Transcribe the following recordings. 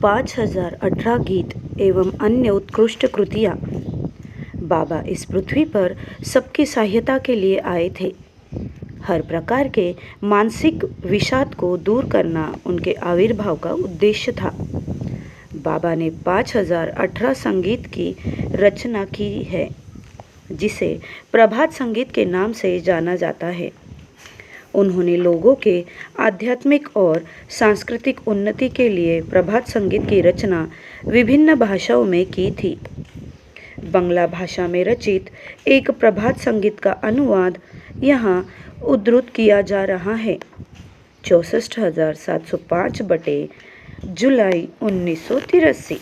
5018 गीत एवं अन्य उत्कृष्ट कृतियाँ। बाबा इस पृथ्वी पर सबकी सहायता के लिए आए थे। हर प्रकार के मानसिक विषाद को दूर करना उनके आविर्भाव का उद्देश्य था। बाबा ने 5018 संगीत की रचना की है, जिसे प्रभात संगीत के नाम से जाना जाता है। उन्होंने लोगों के आध्यात्मिक और सांस्कृतिक उन्नति के लिए प्रभात संगीत की रचना विभिन्न भाषाओं में की थी। बंगला भाषा में रचित एक प्रभात संगीत का अनुवाद यहाँ उद्धृत किया जा रहा है। 64,705 बटे जुलाई 1983।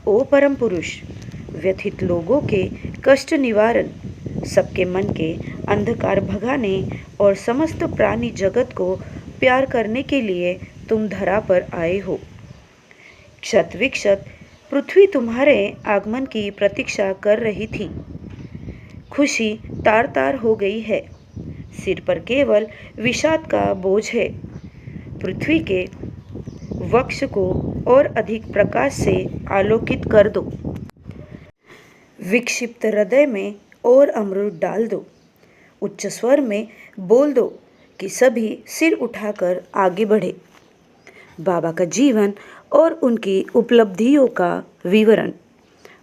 ओ परम पुरुष, व्यथित लोगों के कष्ट निवारण, सबके मन के अंधकार भगाने और समस्त प्राणी जगत को प्यार करने के लिए तुम धरा पर आए हो। क्षत विक्षत पृथ्वी तुम्हारे आगमन की प्रतीक्षा कर रही थी। खुशी तार तार हो गई है। सिर पर केवल विषाद का बोझ है। पृथ्वी के वक्ष को और अधिक प्रकाश से आलोकित कर दो। विक्षिप्त हृदय में और अमृत डाल दो। उच्च स्वर में बोल दो कि सभी सिर उठाकर आगे बढ़े। बाबा का जीवन और उनकी उपलब्धियों का विवरण।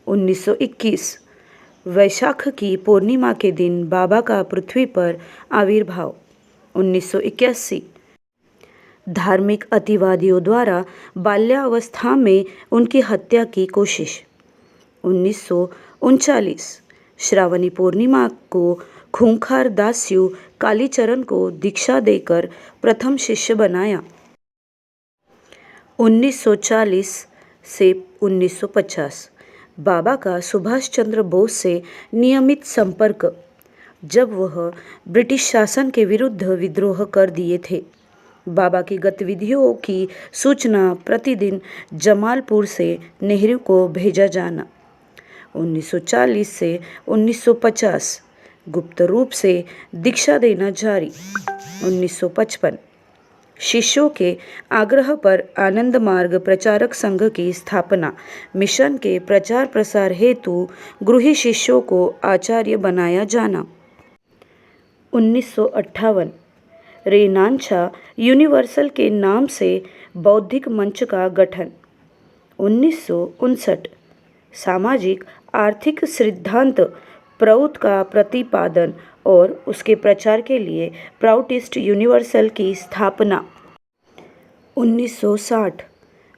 1921 वैशाख की पूर्णिमा के दिन बाबा का पृथ्वी पर आविर्भाव। 1981 धार्मिक अतिवादियों द्वारा बाल्यावस्था में उनकी हत्या की कोशिश। 1939 श्रावणी पूर्णिमा को खूंखार दास्यु कालीचरण को दीक्षा देकर प्रथम शिष्य बनाया। 1940 से 1950 बाबा का सुभाष चंद्र बोस से नियमित संपर्क, जब वह ब्रिटिश शासन के विरुद्ध विद्रोह कर दिए थे। बाबा की गतिविधियों की सूचना प्रतिदिन जमालपुर से नेहरू को भेजा जाना। 1940 से 1950 गुप्त रूप से दीक्षा देना जारी। 1955 शिष्यों के आग्रह पर आनंद मार्ग प्रचारक संघ की स्थापना। मिशन के प्रचार प्रसार हेतु गृही शिष्यों को आचार्य बनाया जाना। 1958 रेनांचा यूनिवर्सल के नाम से बौद्धिक मंच का गठन। 1959 सामाजिक आर्थिक सिद्धांत प्रउत का प्रतिपादन और उसके प्रचार के लिए प्राउटिस्ट यूनिवर्सल की स्थापना। 1960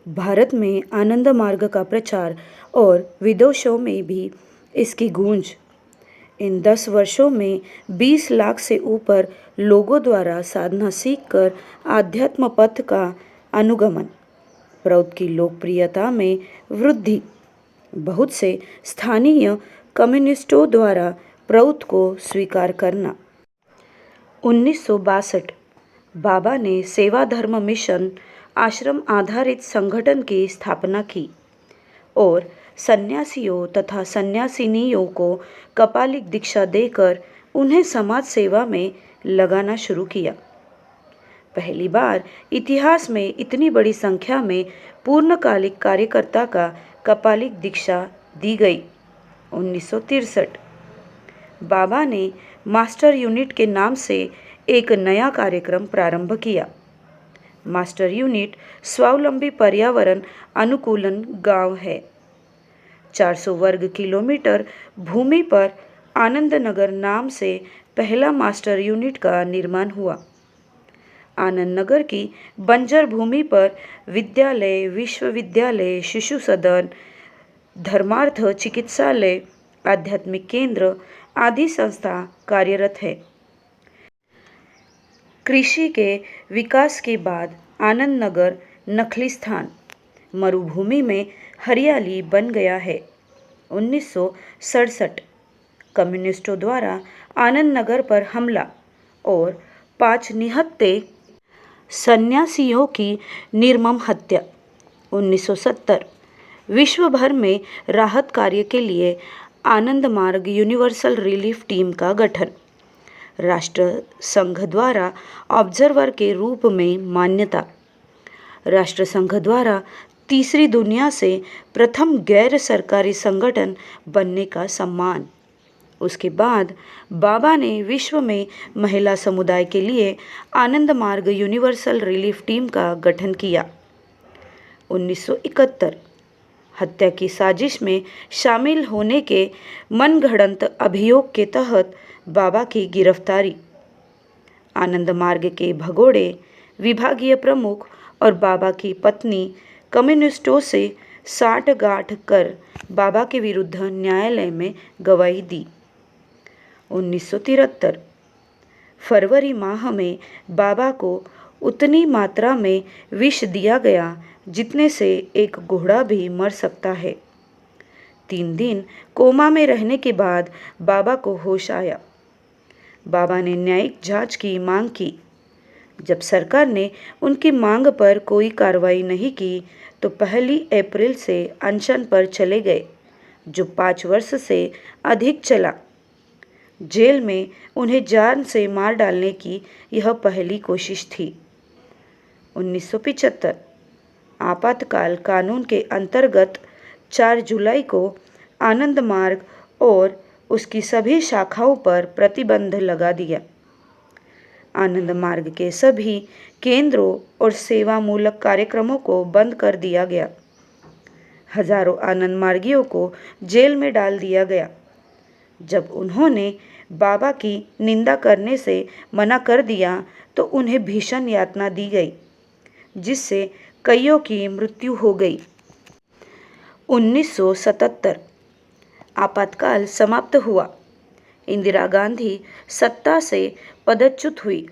भारत में आनंद मार्ग का प्रचार और विदेशों में भी इसकी गूंज। इन 10 वर्षों में 20 लाख से ऊपर लोगों द्वारा साधना सीखकर आध्यात्म पथ का अनुगमन। प्रउत की लोकप्रियता में वृद्धि। बहुत से स्थानीय कम्युनिस्टों द्वारा प्रउत को स्वीकार करना। 1962 बाबा ने सेवा धर्म मिशन आश्रम आधारित संगठन की स्थापना की और सन्यासियों तथा सन्यासिनियों को कपालिक दीक्षा देकर उन्हें समाज सेवा में लगाना शुरू किया। पहली बार इतिहास में इतनी बड़ी संख्या में पूर्णकालिक कार्यकर्ता का कपालिक दीक्षा दी गई। 1963 बाबा ने मास्टर यूनिट के नाम से एक नया कार्यक्रम प्रारंभ किया। मास्टर यूनिट स्वावलंबी पर्यावरण अनुकूलन गांव है। 400 वर्ग किलोमीटर भूमि पर आनंद नगर नाम से पहला मास्टर यूनिट का निर्माण हुआ। आनंद नगर की बंजर भूमि पर विद्यालय, विश्वविद्यालय, शिशु सदन, धर्मार्थ चिकित्सालय, आध्यात्मिक केंद्र आदि संस्था कार्यरत है। कृषि के विकास के बाद आनंद नगर नखलिस्थान मरुभूमि में हरियाली बन गया है। 1967 कम्युनिस्टों द्वारा आनंद नगर पर हमला और 5 निहत्थे सन्यासियों की निर्मम हत्या। 1970 विश्व भर में राहत कार्य के लिए आनंद मार्ग यूनिवर्सल रिलीफ टीम का गठन। राष्ट्र संघ द्वारा ऑब्जर्वर के रूप में मान्यता। राष्ट्रसंघ द्वारा तीसरी दुनिया से प्रथम गैर सरकारी संगठन बनने का सम्मान। उसके बाद बाबा ने विश्व में महिला समुदाय के लिए आनंद मार्ग यूनिवर्सल रिलीफ टीम का गठन किया। 1971 हत्या की साजिश में शामिल होने के मनगढ़ंत अभियोग के तहत बाबा की गिरफ्तारी। आनंद मार्ग के भगोड़े विभागीय प्रमुख और बाबा की पत्नी कम्युनिस्टों से साठगांठ कर बाबा के विरुद्ध न्यायालय में गवाही दी। 1973 फरवरी माह में बाबा को उतनी मात्रा में विष दिया गया जितने से एक घोड़ा भी मर सकता है। 3 दिन कोमा में रहने के बाद बाबा को होश आया। बाबा ने न्यायिक जांच की मांग की। जब सरकार ने उनकी मांग पर कोई कार्रवाई नहीं की तो 1 अप्रैल से अनशन पर चले गए, जो 5 वर्ष से अधिक चला। जेल में उन्हें जान से मार डालने की यह पहली कोशिश थी। 1975 आपातकाल कानून के अंतर्गत 4 जुलाई को आनंद मार्ग और उसकी सभी शाखाओं पर प्रतिबंध लगा दिया। आनंद मार्ग के सभी केंद्रों और सेवामूलक कार्यक्रमों को बंद कर दिया गया। हजारों आनंद मार्गियों को जेल में डाल दिया गया। जब उन्होंने बाबा की निंदा करने से मना कर दिया तो उन्हें भीषण यातना दी गई, जिससे कईयों की मृत्यु हो गई। 1977 आपातकाल समाप्त हुआ। इंदिरा गांधी सत्ता से पदच्युत हुई।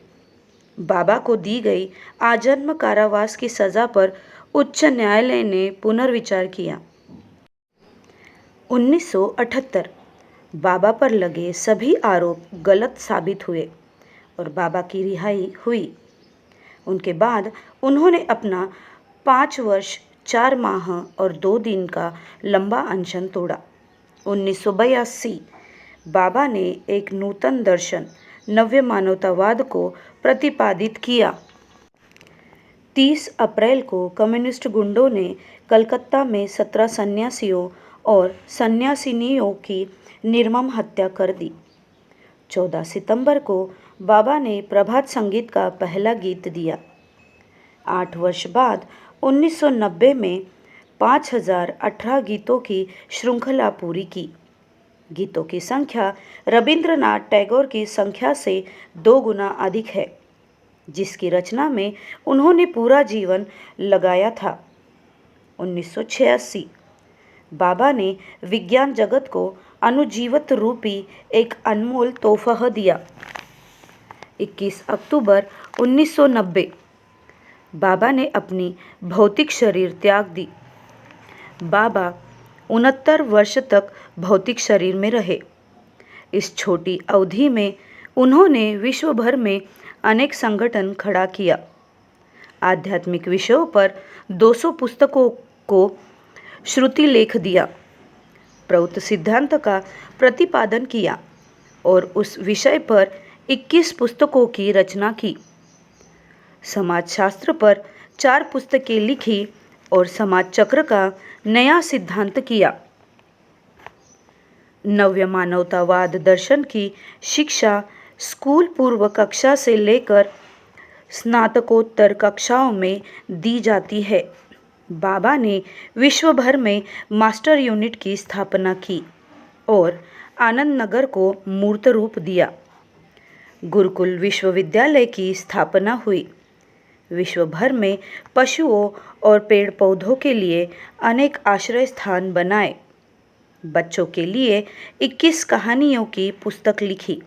बाबा को दी गई आजन्म कारावास की सजा पर उच्च न्यायालय ने पुनर्विचार किया। 1978 बाबा पर लगे सभी आरोप गलत साबित हुए और बाबा की रिहाई हुई। उनके बाद उन्होंने अपना 5 वर्ष 4 माह और 2 दिन का लंबा अनशन तोड़ा। 1982 बाबा ने एक नूतन दर्शन नव्य मानवतावाद को प्रतिपादित किया। 30 अप्रैल को कम्युनिस्ट गुंडों ने कलकत्ता में 17 सन्यासियों और सन्यासिनियों की निर्मम हत्या कर दी। 14 सितंबर को बाबा ने प्रभात संगीत का पहला गीत दिया। 8 वर्ष बाद 1990 में 5018 गीतों की श्रृंखला पूरी की। गीतों की संख्या रविंद्रनाथ टैगोर की संख्या से 2 गुना अधिक है, जिसकी रचना में उन्होंने पूरा जीवन लगाया था। 1986 बाबा ने विज्ञान जगत को अनुजीवत रूपी एक अनमोल तोहफा दिया। 21 अक्टूबर 1990 बाबा ने अपनी भौतिक शरीर त्याग दी। बाबा 69 वर्ष तक भौतिक शरीर में रहे। इस छोटी अवधि में उन्होंने विश्व भर में अनेक संगठन खड़ा किया, आध्यात्मिक विषयों पर 200 पुस्तकों को श्रुति लेख दिया, प्रौत सिद्धांत का प्रतिपादन किया और उस विषय पर 21 पुस्तकों की रचना की। समाजशास्त्र पर 4 पुस्तकें लिखी और समाज चक्र का नया सिद्धांत किया। नव्य मानवतावाद दर्शन की शिक्षा स्कूल पूर्व कक्षा से लेकर स्नातकोत्तर कक्षाओं में दी जाती है। बाबा ने विश्व भर में मास्टर यूनिट की स्थापना की और आनंद नगर को मूर्त रूप दिया। गुरुकुल विश्वविद्यालय की स्थापना हुई। विश्व भर में पशुओं और पेड़ पौधों के लिए अनेक आश्रय स्थान बनाए। बच्चों के लिए 21 कहानियों की पुस्तक लिखी।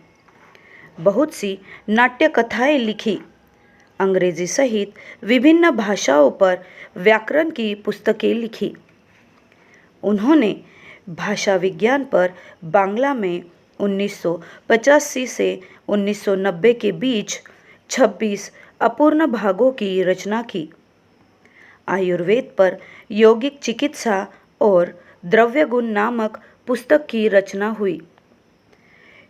बहुत सी नाट्य कथाएं लिखी। अंग्रेजी सहित विभिन्न भाषाओं पर व्याकरण की पुस्तकें लिखी। उन्होंने भाषा विज्ञान पर बांग्ला में 1985 से 1990 के बीच 26 अपूर्ण भागों की रचना की। आयुर्वेद पर यौगिक चिकित्सा और द्रव्य गुण नामक पुस्तक की रचना हुई।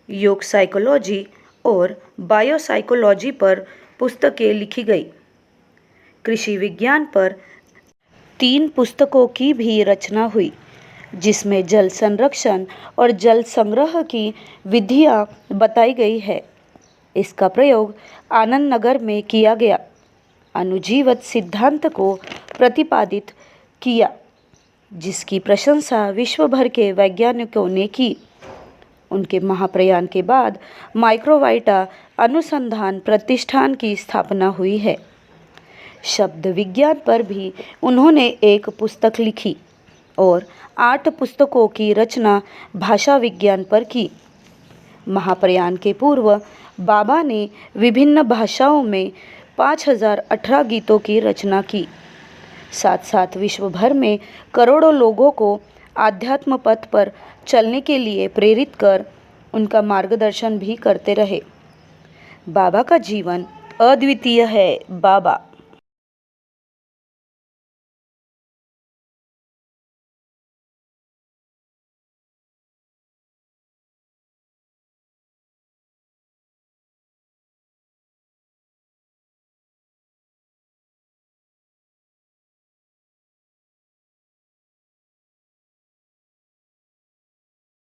योग साइकोलॉजी और बायोसाइकोलॉजी पर पुस्तकें लिखी गई। कृषि विज्ञान पर 3 पुस्तकों की भी रचना हुई, जिसमें जल संरक्षण और जल संग्रह की विधियाँ बताई गई है। इसका प्रयोग आनंद नगर में किया गया अनुजीवत सिद्धांत को प्रतिपादित किया, जिसकी प्रशंसा विश्व भर के वैज्ञानिकों ने की। उनके महाप्रयाण के बाद माइक्रोवाइटा अनुसंधान प्रतिष्ठान की स्थापना हुई है। शब्द विज्ञान पर भी उन्होंने एक पुस्तक लिखी और 8 पुस्तकों की रचना भाषा विज्ञान पर की। महाप्रयाण के पूर्व बाबा ने विभिन्न भाषाओं में 5018 गीतों की रचना की। साथ साथ विश्व भर में करोड़ों लोगों को आध्यात्म पथ पर चलने के लिए प्रेरित कर उनका मार्गदर्शन भी करते रहे। बाबा का जीवन अद्वितीय है। बाबा